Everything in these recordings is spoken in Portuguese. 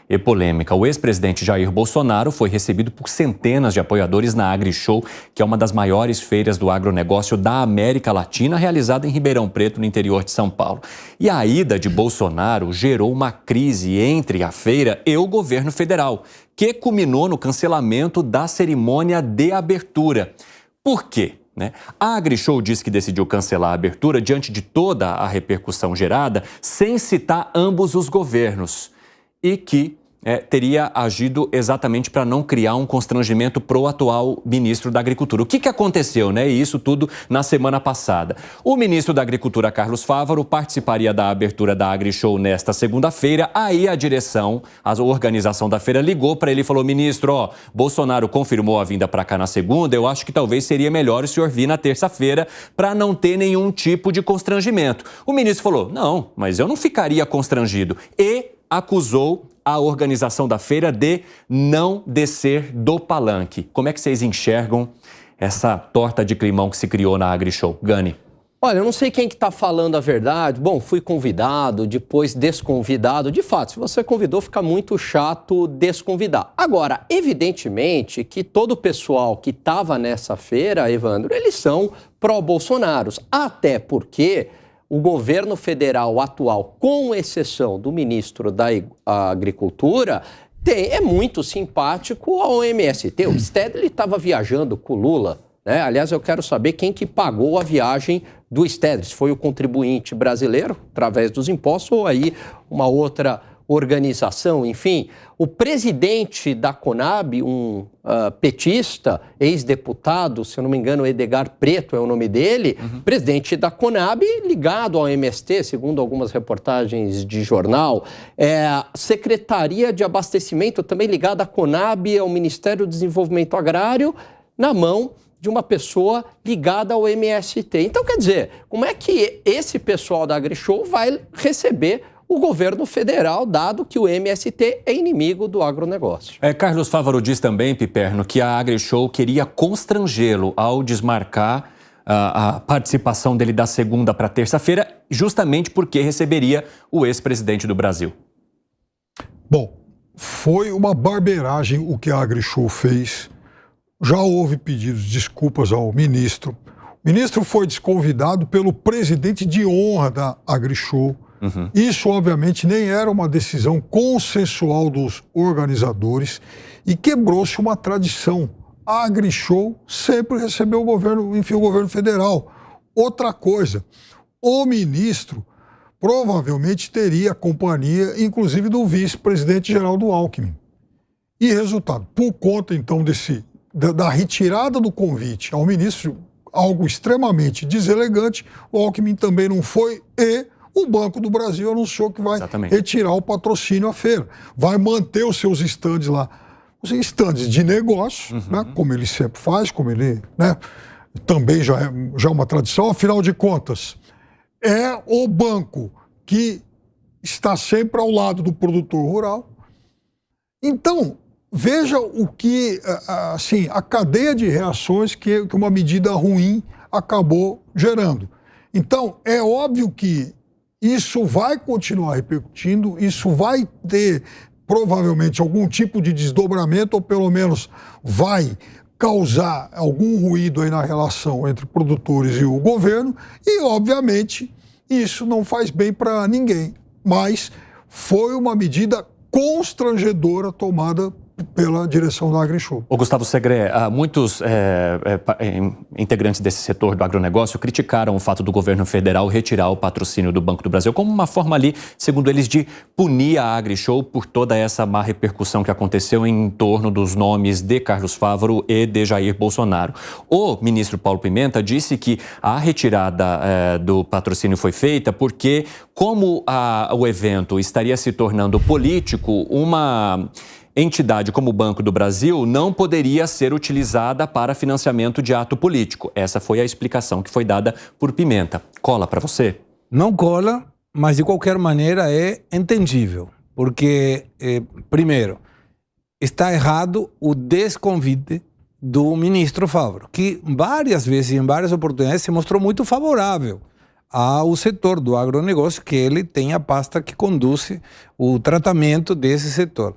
e polêmica. O ex-presidente Jair Bolsonaro foi recebido por centenas de apoiadores na AgriShow, que é uma das maiores feiras do agronegócio da América Latina, realizada em Ribeirão Preto, no interior de São Paulo. E a ida de Bolsonaro gerou uma crise entre a feira e o governo federal, que culminou no cancelamento da cerimônia de abertura. Por quê? A AgriShow disse que decidiu cancelar a abertura diante de toda a repercussão gerada, sem citar ambos os governos, e que teria agido exatamente para não criar um constrangimento pro atual ministro da Agricultura. O que aconteceu, E isso tudo na semana passada. O ministro da Agricultura, Carlos Fávaro, participaria da abertura da AgriShow nesta segunda-feira. Aí a direção, a organização da feira ligou para ele e falou: ministro, Bolsonaro confirmou a vinda para cá na segunda, eu acho que talvez seria melhor o senhor vir na terça-feira para não ter nenhum tipo de constrangimento. O ministro falou: não, mas eu não ficaria constrangido. E acusou a organização da feira de não descer do palanque. Como é que vocês enxergam essa torta de climão que se criou na AgriShow? Gani. Olha, eu não sei quem que está falando a verdade. Bom, fui convidado, depois desconvidado. De fato, se você convidou, fica muito chato desconvidar. Agora, evidentemente que todo o pessoal que estava nessa feira, Evandro, eles são pró-Bolsonaros. Até porque o governo federal atual, com exceção do ministro da Agricultura, é muito simpático ao MST. O Stedley estava viajando com o Lula, Aliás, eu quero saber quem que pagou a viagem do Stedley. Se foi o contribuinte brasileiro, através dos impostos, ou aí uma outra organização, enfim. O presidente da Conab, um petista, ex-deputado, se eu não me engano, Edgar Preto é o nome dele, presidente da Conab, ligado ao MST, segundo algumas reportagens de jornal. Secretaria de Abastecimento, também ligada à Conab, ao Ministério do Desenvolvimento Agrário, na mão de uma pessoa ligada ao MST. Então, quer dizer, como é que esse pessoal da AgriShow vai receber o governo federal, dado que o MST é inimigo do agronegócio? Carlos Fávaro diz também, Piperno, que a AgriShow queria constrangê-lo ao desmarcar a participação dele da segunda para terça-feira, justamente porque receberia o ex-presidente do Brasil. Bom, foi uma barbeiragem o que a AgriShow fez. Já houve pedidos de desculpas ao ministro. O ministro foi desconvidado pelo presidente de honra da AgriShow. Isso, obviamente, nem era uma decisão consensual dos organizadores e quebrou-se uma tradição. A AgriShow sempre recebeu o governo federal. Outra coisa, o ministro provavelmente teria a companhia, inclusive, do vice-presidente Geraldo Alckmin. E resultado, por conta, então, da retirada do convite ao ministro, algo extremamente deselegante, o Alckmin também não foi e o Banco do Brasil anunciou que vai retirar o patrocínio à feira. Vai manter os seus estandes lá, os estandes de negócio, como ele sempre faz, como ele também já é uma tradição. Afinal de contas, é o banco que está sempre ao lado do produtor rural. Então, veja o que, assim, a cadeia de reações que uma medida ruim acabou gerando. Então, é óbvio que isso vai continuar repercutindo, isso vai ter provavelmente algum tipo de desdobramento, ou pelo menos vai causar algum ruído aí na relação entre produtores e o governo, e obviamente isso não faz bem para ninguém. Mas foi uma medida constrangedora tomada pela direção da AgriShow. Ô Gustavo Segré, muitos integrantes desse setor do agronegócio criticaram o fato do governo federal retirar o patrocínio do Banco do Brasil como uma forma ali, segundo eles, de punir a AgriShow por toda essa má repercussão que aconteceu em torno dos nomes de Carlos Fávaro e de Jair Bolsonaro. O ministro Paulo Pimenta disse que a retirada do patrocínio foi feita porque, como o evento estaria se tornando político, uma entidade como o Banco do Brasil não poderia ser utilizada para financiamento de ato político. Essa foi a explicação que foi dada por Pimenta. Cola para você? Não cola, mas de qualquer maneira é entendível. Porque, primeiro, está errado o desconvite do ministro Fávaro, que várias vezes, em várias oportunidades, se mostrou muito favorável ao setor do agronegócio, que ele tem a pasta que conduz o tratamento desse setor.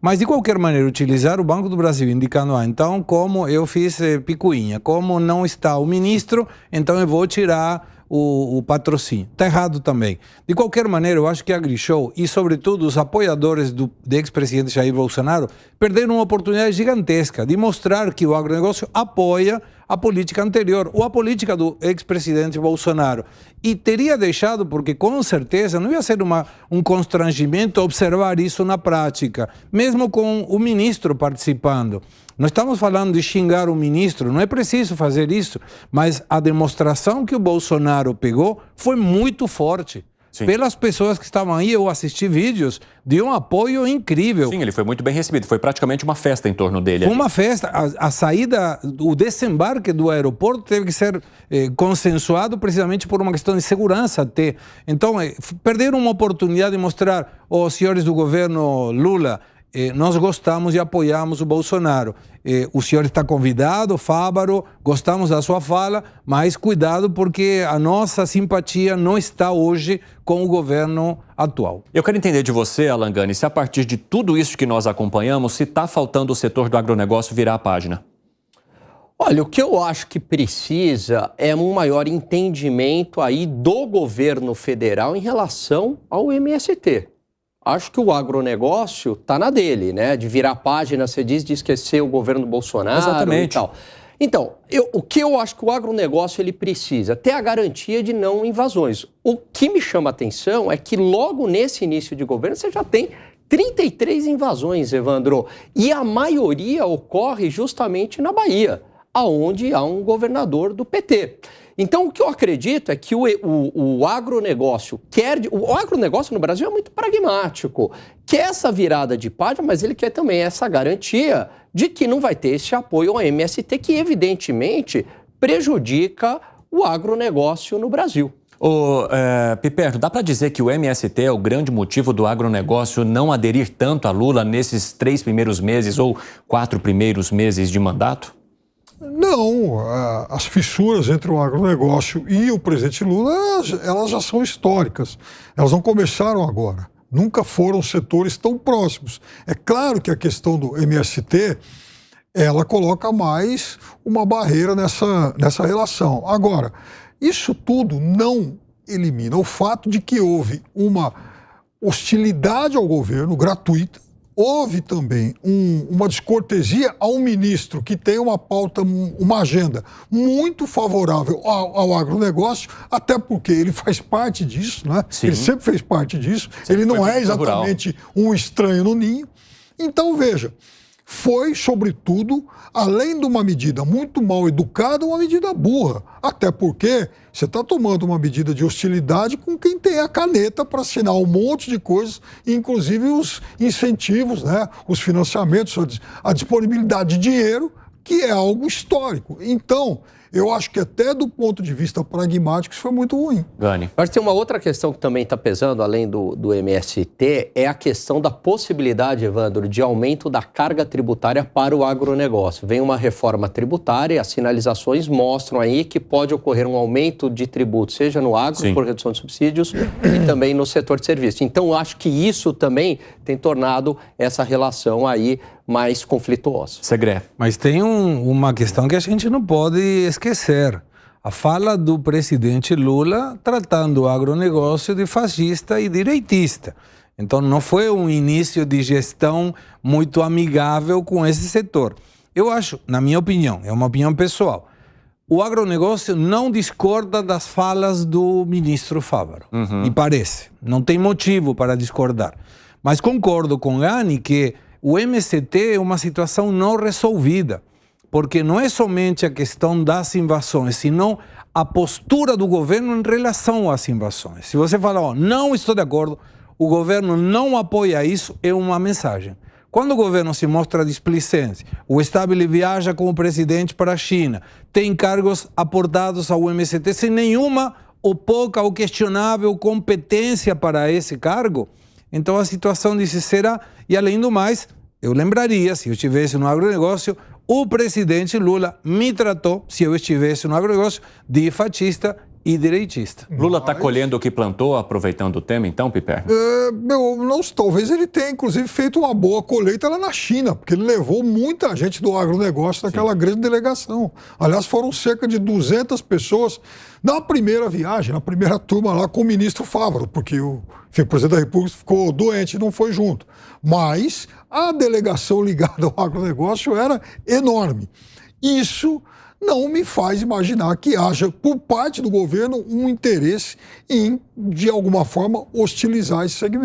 Mas, de qualquer maneira, utilizar o Banco do Brasil indicando, então, como eu fiz picuinha, como não está o ministro, então eu vou tirar o patrocínio. Está errado também. De qualquer maneira, eu acho que a AgriShow e, sobretudo, os apoiadores do ex-presidente Jair Bolsonaro perderam uma oportunidade gigantesca de mostrar que o agronegócio apoia a política anterior, ou a política do ex-presidente Bolsonaro. E teria deixado, porque com certeza não ia ser um constrangimento observar isso na prática, mesmo com o ministro participando. Nós estamos falando de xingar o ministro, não é preciso fazer isso, mas a demonstração que o Bolsonaro pegou foi muito forte. Sim. Pelas pessoas que estavam aí, eu assisti vídeos de um apoio incrível. Sim, ele foi muito bem recebido. Foi praticamente uma festa em torno dele. Foi uma festa. A saída, o desembarque do aeroporto teve que ser consensuado precisamente por uma questão de segurança até. Então, perderam uma oportunidade de mostrar aos senhores do governo Lula, nós gostamos e apoiamos o Bolsonaro. O senhor está convidado, Fávaro, gostamos da sua fala, mas cuidado porque a nossa simpatia não está hoje com o governo atual. Eu quero entender de você, Alan Gani, se a partir de tudo isso que nós acompanhamos, se está faltando o setor do agronegócio virar a página. Olha, o que eu acho que precisa é um maior entendimento aí do governo federal em relação ao MST. Acho que o agronegócio está na dele, né? De virar página, você diz, de esquecer o governo Bolsonaro. Exatamente. E tal. Então, o que eu acho que o agronegócio ele precisa? Ter a garantia de não invasões. O que me chama a atenção é que logo nesse início de governo você já tem 33 invasões, Evandro. E a maioria ocorre justamente na Bahia, onde há um governador do PT. Então, o que eu acredito é que o agronegócio quer... O agronegócio no Brasil é muito pragmático. Quer essa virada de página, mas ele quer também essa garantia de que não vai ter esse apoio ao MST, que evidentemente prejudica o agronegócio no Brasil. Piperno, dá para dizer que o MST é o grande motivo do agronegócio não aderir tanto a Lula nesses 3 primeiros meses ou 4 primeiros meses de mandato? Não, as fissuras entre o agronegócio e o presidente Lula, elas já são históricas. Elas não começaram agora. Nunca foram setores tão próximos. É claro que a questão do MST, ela coloca mais uma barreira nessa relação. Agora, isso tudo não elimina o fato de que houve uma hostilidade ao governo gratuita. Houve também uma descortesia ao ministro que tem uma pauta, uma agenda muito favorável ao agronegócio, até porque ele faz parte disso, né? Ele sempre fez parte disso, ele não é exatamente um estranho no ninho. Então, veja, foi, sobretudo, além de uma medida muito mal educada, uma medida burra. Até porque você está tomando uma medida de hostilidade com quem tem a caneta para assinar um monte de coisas, inclusive os incentivos, né? Os financiamentos, a disponibilidade de dinheiro, que é algo histórico. Então, eu acho que até do ponto de vista pragmático isso foi muito ruim. Gani. Mas tem uma outra questão que também está pesando, além do MST, é a questão da possibilidade, Evandro, de aumento da carga tributária para o agronegócio. Vem uma reforma tributária, as sinalizações mostram aí que pode ocorrer um aumento de tributos, seja no agro, Sim. por redução de subsídios, e também no setor de serviços. Então, acho que isso também tem tornado essa relação aí mais conflituosa. Segredo. Mas tem uma questão que a gente não pode esquecer. A fala do presidente Lula tratando o agronegócio de fascista e direitista. Então não foi um início de gestão muito amigável com esse setor. Eu acho, na minha opinião, é uma opinião pessoal, o agronegócio não discorda das falas do ministro Fávaro. Me parece. Não tem motivo para discordar. Mas concordo com Gani que o MST é uma situação não resolvida, porque não é somente a questão das invasões, senão a postura do governo em relação às invasões. Se você fala, não estou de acordo, o governo não apoia isso, é uma mensagem. Quando o governo se mostra displicente, o Stabile viaja com o presidente para a China, tem cargos aportados ao MST sem nenhuma ou pouca ou questionável competência para esse cargo, então a situação de será, e além do mais, eu lembraria, se eu estivesse no agronegócio, o presidente Lula me tratou, se eu estivesse no agronegócio, de fascista e direitista. Lula está colhendo o que plantou, aproveitando o tema, então, Piper? Talvez ele tenha, inclusive, feito uma boa colheita lá na China, porque ele levou muita gente do agronegócio naquela grande delegação. Aliás, foram cerca de 200 pessoas na primeira viagem, na primeira turma lá com o ministro Fávaro, porque o presidente da República ficou doente e não foi junto. Mas a delegação ligada ao agronegócio era enorme. Isso não me faz imaginar que haja, por parte do governo, um interesse em, de alguma forma, hostilizar esse segmento.